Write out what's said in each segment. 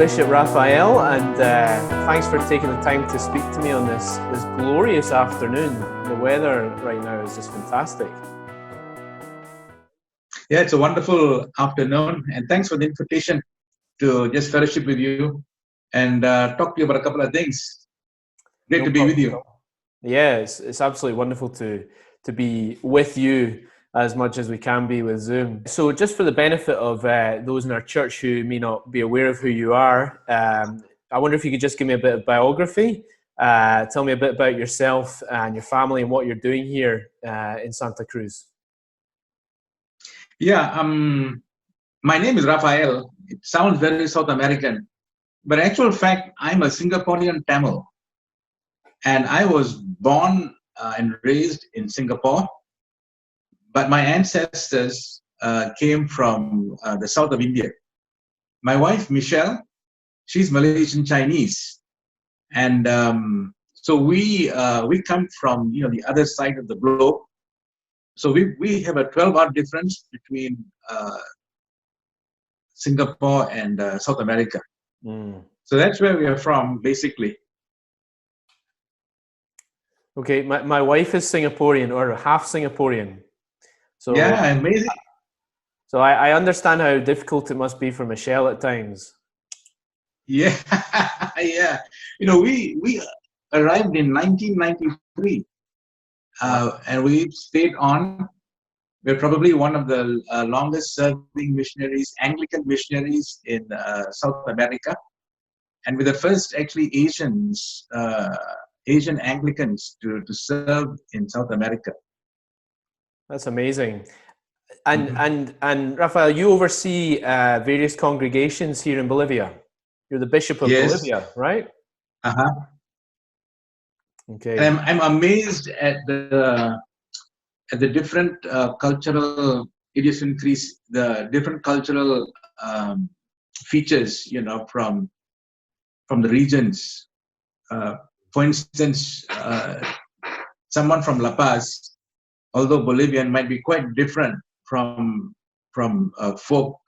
Bishop Raphael, and thanks for taking the time to speak to me on this glorious afternoon. The weather right now is just fantastic. Yeah, it's a wonderful afternoon, and thanks for the invitation to just fellowship with you and talk to you about a couple of things. Great to be with you. Yeah, it's absolutely wonderful to be with you as much as we can be with Zoom. So just for the benefit of those in our church who may not be aware of who you are, I wonder if you could just give me a bit of biography, tell me a bit about yourself and your family and what you're doing here in Santa Cruz. Yeah, my name is Raphael. It sounds very South American, but in actual fact, I'm a Singaporean Tamil. And I was born and raised in Singapore, but my ancestors came from the south of India. My wife, Michelle, she's Malaysian Chinese. And so we come from the other side of the globe. So we have a 12-hour difference between Singapore and South America. So that's where we are from, basically. Okay, my wife is Singaporean, or half Singaporean. So yeah, amazing. So I understand how difficult it must be for Michelle at times. Yeah, yeah. We arrived in 1993, and we stayed on. We're probably one of the longest serving missionaries, Anglican missionaries in South America, and we're the first actually Asian Anglicans to serve in South America. That's amazing. And Raphael, you oversee various congregations here in Bolivia. You're the Bishop of Bolivia, right? Uh-huh. Okay. And I'm amazed at the different cultural idiosyncrasies, the different cultural features, from the regions. For instance, someone from La Paz, although Bolivian, might be quite different from folk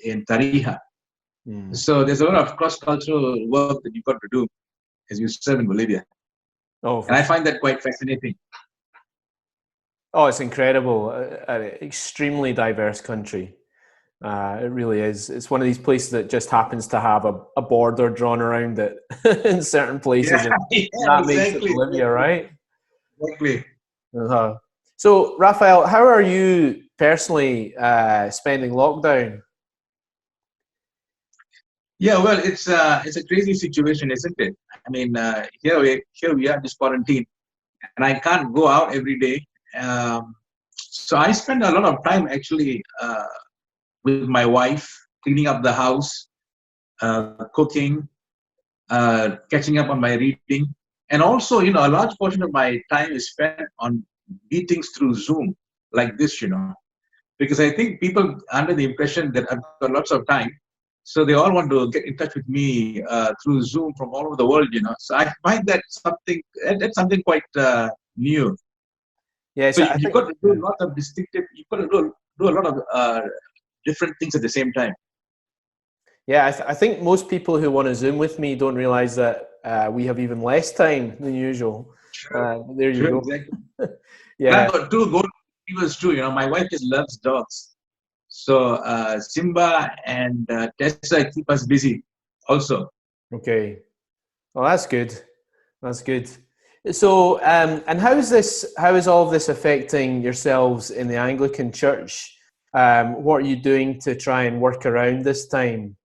in Tarija. So there's a lot of cross-cultural work that you've got to do as you serve in Bolivia. And I find that quite fascinating. Oh, it's incredible. An extremely diverse country. It really is. It's one of these places that just happens to have a border drawn around it in certain places. That makes it Bolivia, right? Exactly. Uh-huh. So, Raphael, how are you personally spending lockdown? Yeah, well, it's a crazy situation, isn't it? I mean, here we are, this quarantine, and I can't go out every day. So I spend a lot of time actually with my wife, cleaning up the house, cooking, catching up on my reading, and also, a large portion of my time is spent on meetings through Zoom, like this, because I think people are under the impression that I've got lots of time. So they all want to get in touch with me through Zoom from all over the world, So I find that's something quite new. Yes, so you've got to do a lot of distinctive. You've got to do a lot of different things at the same time. Yeah, I think most people who want to Zoom with me don't realize that we have even less time than usual. There you go. Exactly. Yeah. I've got two golden retrievers too. My wife just loves dogs. So Simba and Tessa keep us busy also. Okay. Well, that's good. That's good. So, and how is all of this affecting yourselves in the Anglican Church? What are you doing to try and work around this time?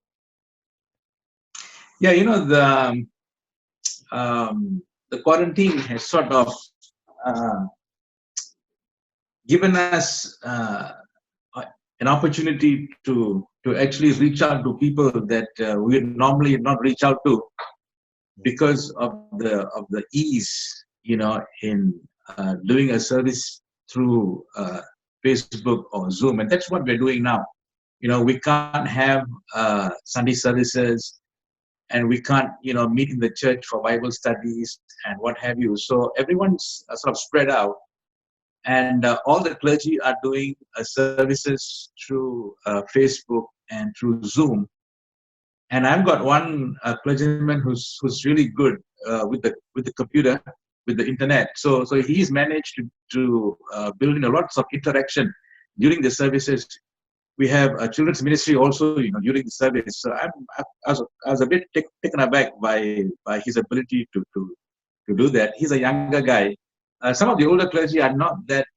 Yeah, the quarantine has sort of given us an opportunity to actually reach out to people that we would normally not reach out to because of the ease, in doing a service through Facebook or Zoom, and that's what we're doing now. We can't have Sunday services, and we can't, meet in the church for Bible studies and what have you. So everyone's sort of spread out. And all the clergy are doing services through Facebook and through Zoom. And I've got one clergyman who's really good with the computer, with the internet. So he's managed to build in a lots of interaction during the services. We have a children's ministry also, during the service. So I was a bit taken aback by his ability to do that. He's a younger guy. Some of the older clergy are not that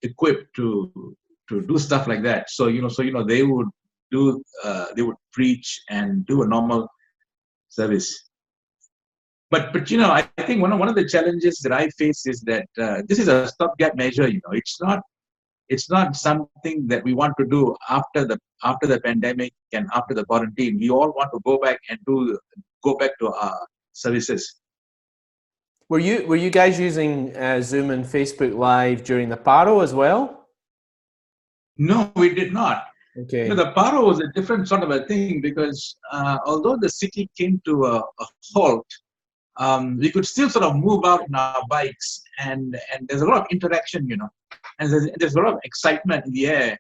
equipped to do stuff like that. So they would preach and do a normal service. But I think one of the challenges that I face is that this is a stopgap measure. It's not something that we want to do after the pandemic and after the quarantine. We all want to go back to our services. Were you guys using Zoom and Facebook Live during the Paro as well? No, we did not. Okay. The Paro was a different sort of a thing because although the city came to a halt, we could still sort of move out in our bikes, and there's a lot of interaction, and there's a lot of excitement in the air.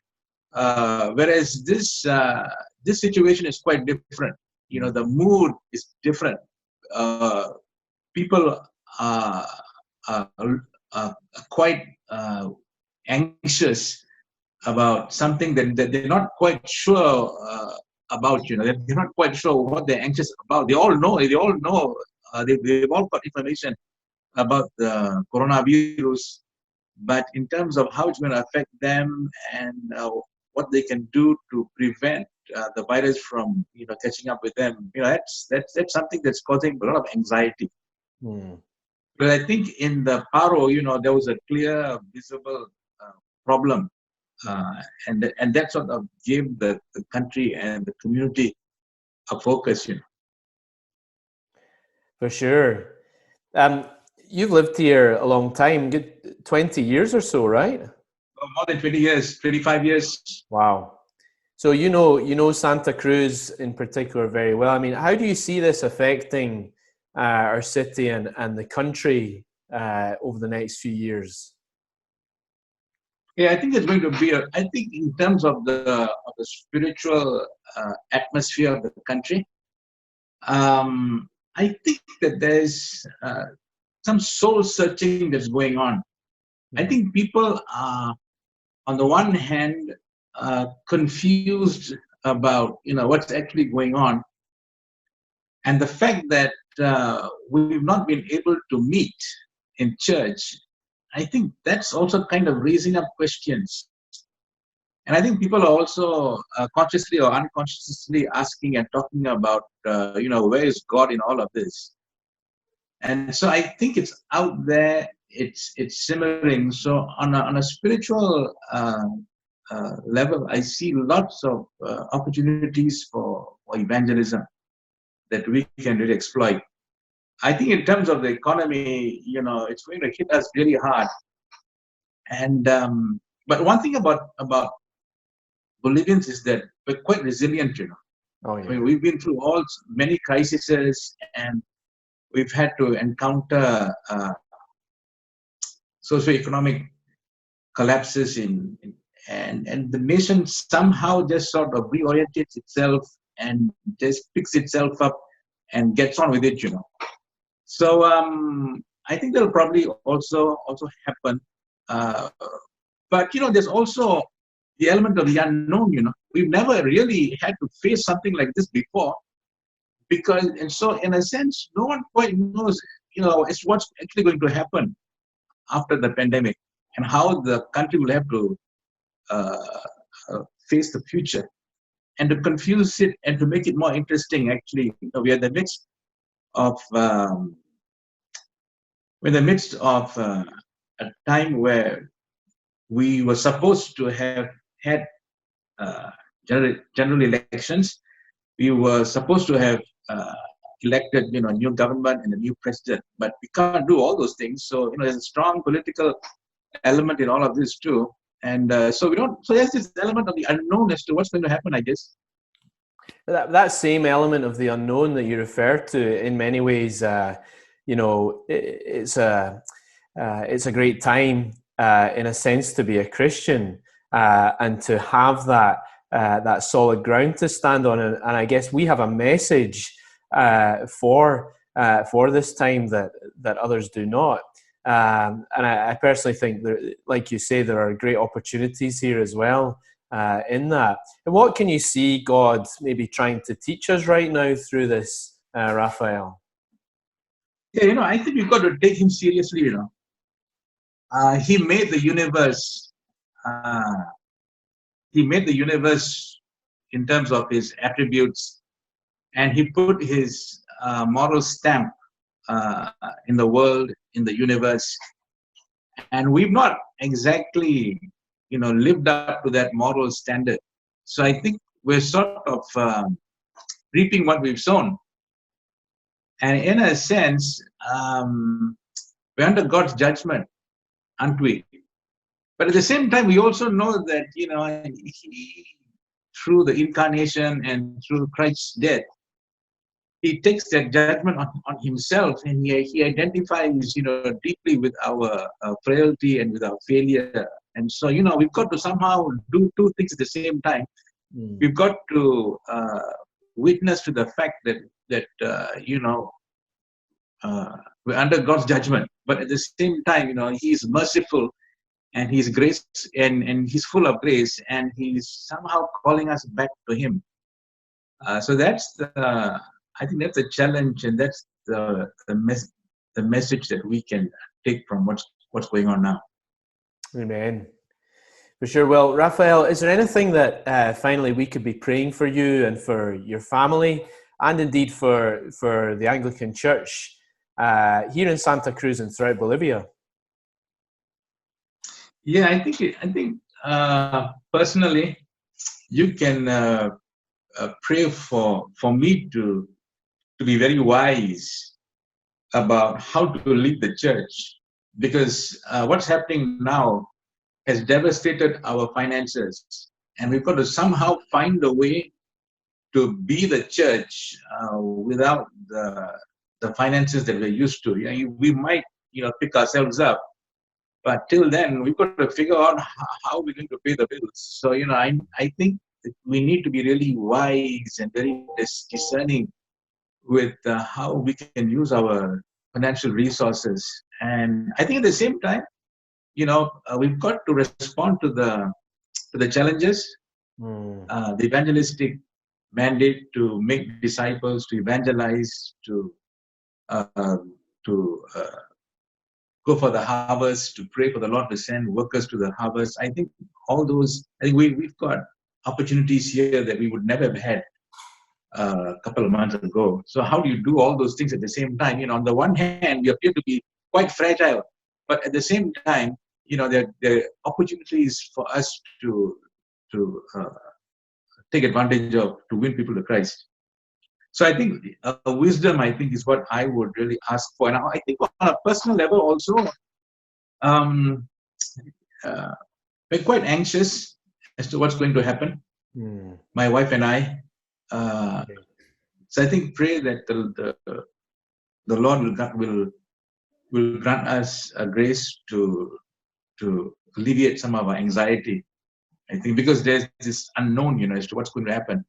Whereas this situation is quite different. The mood is different. People are quite anxious about something that they're not quite sure about. They're not quite sure what they're anxious about. They all know. They've all got information about the coronavirus, but in terms of how it's going to affect them and what they can do to prevent the virus from catching up with them, that's something that's causing a lot of anxiety. But I think in the Paro, there was a clear, visible problem, and that sort of gave the country and the community a focus. For sure. You've lived here a long time, good 20 years or so, right? More than 20 years, 25 years. Wow. So you know Santa Cruz in particular very well. I mean, how do you see this affecting our city and the country over the next few years? Yeah, I think it's going to be. I think in terms of the spiritual atmosphere of the country, I think that there's some soul searching that's going on. I think people are, on the one hand, confused about what's actually going on, and the fact that we've not been able to meet in church. I think that's also kind of raising up questions. And I think people are also consciously or unconsciously asking and talking about, where is God in all of this? And so I think it's out there, it's simmering. So on a spiritual level, I see lots of opportunities for evangelism that we can really exploit. I think in terms of the economy, it's going to hit us really hard. And but one thing about Bolivians is that we're quite resilient. Oh, yeah. I mean, we've been through many crises, and we've had to encounter socioeconomic collapses and the nation somehow just sort of reorientates itself and just picks itself up and gets on with it. So I think that'll probably also happen. But there's also the element of the unknown. We've never really had to face something like this before, and so in a sense, no one quite knows, it's what's actually going to happen after the pandemic and how the country will have to face the future. And to confuse it and to make it more interesting, actually, we are in the midst of a time where we were supposed to have had general elections. We were supposed to have elected, a new government and a new president, but we can't do all those things. So, there's a strong political element in all of this too. And so there's this element of the unknown as to what's going to happen, I guess. That same element of the unknown that you refer to, in many ways, it's a great time, in a sense, to be a Christian and to have that that solid ground to stand on. And I guess we have a message for this time that others do not. And I personally think that, like you say, there are great opportunities here as well in that. And what can you see God maybe trying to teach us right now through this, Raphael? Yeah, I think we've got to take him seriously. He made the universe. He made the universe in terms of his attributes, and he put his moral stamp in the world, in the universe, and we've not exactly, lived up to that moral standard. So I think we're sort of reaping what we've sown, and in a sense, we're under God's judgment, aren't we? But at the same time, we also know that, he, through the incarnation and through Christ's death, he takes that judgment on himself, and he identifies, deeply with our frailty and with our failure. And so, we've got to somehow do two things at the same time. We've got to witness to the fact that we're under God's judgment, but at the same time, He's merciful, and He's grace, and He's full of grace, and He's somehow calling us back to Him. So I think that's a challenge, and that's the message that we can take from what's going on now. Amen. For sure. Well, Raphael, is there anything that finally we could be praying for you and for your family, and indeed for the Anglican Church here in Santa Cruz and throughout Bolivia? Yeah, I think personally, you can pray for me to be very wise about how to lead the church, because what's happening now has devastated our finances, and we've got to somehow find a way to be the church without the finances that we're used to. We might pick ourselves up, but till then we've got to figure out how we're going to pay the bills. So I think that we need to be really wise and very discerning with how we can use our financial resources. And I think at the same time, we've got to respond to the challenges, the evangelistic mandate to make disciples, to evangelize, to go for the harvest, to pray for the Lord to send workers to the harvest. I think we've got opportunities here that we would never have had a couple of months ago. So how do you do all those things at the same time? On the one hand, we appear to be quite fragile, but at the same time, there are opportunities for us to take advantage of, to win people to Christ. So I think wisdom, is what I would really ask for. And I think on a personal level also, we're quite anxious as to what's going to happen. My wife and I. So I think pray that the Lord will grant us a grace to alleviate some of our anxiety. I think because there's this unknown, as to what's going to happen.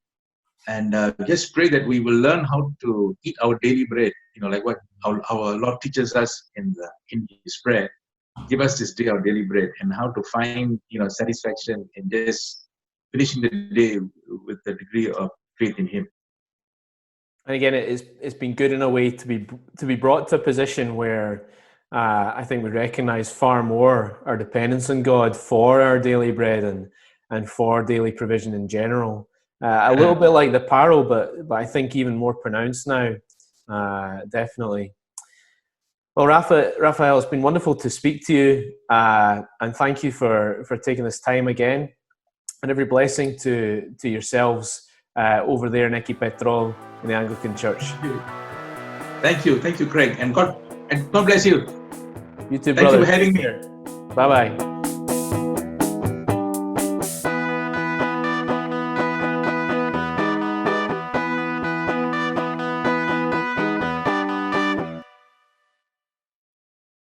And just pray that we will learn how to eat our daily bread, like what our Lord teaches us in His prayer. Give us this day our daily bread, and how to find, satisfaction in just finishing the day with a degree of faith in Him. And again, it's been good in a way to be brought to a position where I think we recognise far more our dependence on God for our daily bread and for daily provision in general. A little bit like the parable, but I think even more pronounced now, definitely. Well, Raphael, it's been wonderful to speak to you, and thank you for taking this time again, and every blessing to yourselves over there in Equipetrol in the Anglican Church. Thank you, Craig, and God bless you. You too, brother. Thank you for having me. Bye-bye.